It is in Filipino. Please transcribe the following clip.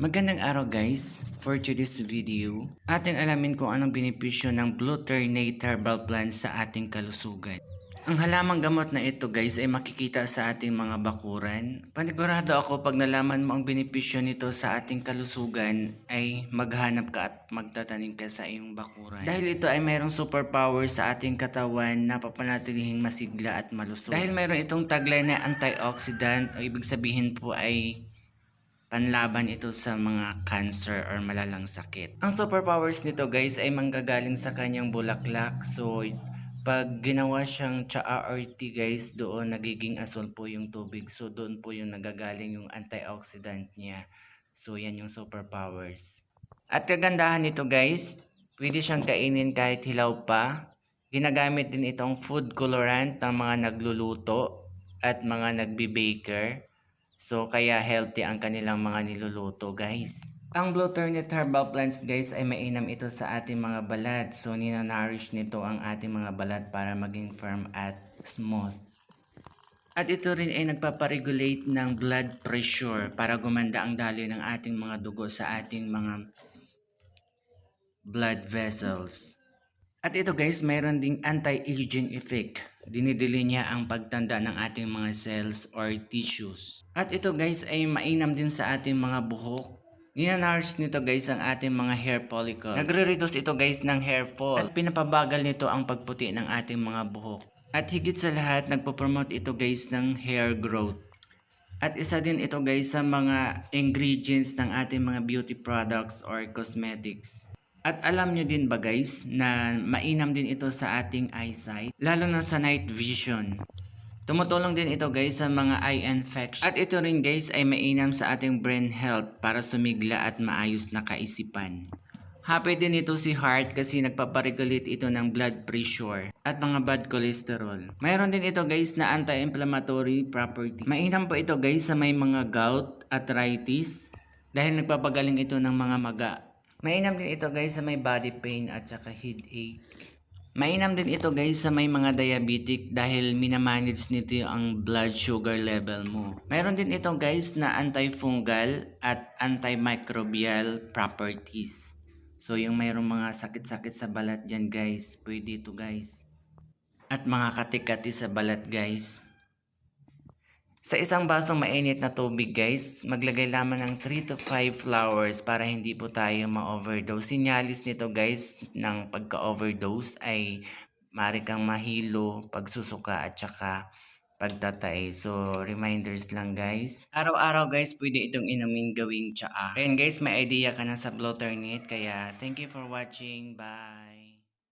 Magandang araw guys! For today's video, ating alamin kung anong benepisyo ng Blueternate Herbal Plant sa ating kalusugan. Ang halamang gamot na ito guys ay makikita sa ating mga bakuran. Panigurado ako pag nalaman mo ang benepisyo nito sa ating kalusugan ay maghanap ka at magtatanim ka sa iyong bakuran. Dahil ito ay mayroong superpower sa ating katawan na papanatilihin masigla at malusog. Dahil mayroon itong taglay na antioxidant o ibig sabihin po ay panlaban ito sa mga cancer or malalang sakit. Ang superpowers nito guys ay manggagaling sa kanyang bulaklak. So pag ginawa siyang tsaa or tea guys, doon nagiging asul po yung tubig. So doon po yung nagagaling yung antioxidant niya. So yan yung superpowers. At kagandahan nito guys, pwede siyang kainin kahit hilaw pa. Ginagamit din itong food colorant ng mga nagluluto at mga nagbi-baker. So kaya healthy ang kanilang mga niluluto guys. Ang Blueternate Herbal Plants guys ay mainam ito sa ating mga balat. So ninanourish nito ang ating mga balat para maging firm at smooth. At ito rin ay nagpaparegulate ng blood pressure para gumanda ang daloy ng ating mga dugo sa ating mga blood vessels. At ito guys, mayroon ding anti-aging effect. Dinidili niya ang pagtanda ng ating mga cells or tissues. At ito guys ay mainam din sa ating mga buhok. Ninanourish nito guys ang ating mga hair follicle. Nagre-reduce ito guys ng hair fall. At pinapabagal nito ang pagputi ng ating mga buhok. At higit sa lahat, nagpo-promote ito guys ng hair growth. At isa din ito guys sa mga ingredients ng ating mga beauty products or cosmetics. At alam nyo din ba guys na mainam din ito sa ating eyesight, lalo na sa night vision. Tumutulong din ito guys sa mga eye infection. At ito rin guys ay mainam sa ating brain health para sumigla at maayos na kaisipan. Happy din ito si heart kasi nagpaparegulate ito ng blood pressure at mga bad cholesterol. Mayroon din ito guys na anti-inflammatory property. Mainam po ito guys sa may mga gout, arthritis, dahil nagpapagaling ito ng mga maga. Mainam din ito guys sa may body pain at saka headache. Mainam din ito guys sa may mga diabetic dahil minamanage nito ang blood sugar level mo. Mayroon din ito guys na antifungal at antimicrobial properties. So yung mayroong mga sakit-sakit sa balat dyan guys, pwede ito guys. At mga katikati sa balat guys. Sa isang basong mainit na tubig guys, maglagay lamang ng 3 to 5 flowers para hindi po tayo ma-overdose. Sinyalis nito guys ng pagka-overdose ay maaari kang mahilo, pagsusuka at saka pagtatay. So reminders lang guys. Araw-araw guys pwede itong inumin gawing tsaa. Ayan guys, may idea ka na sa Blueternate kaya thank you for watching. Bye!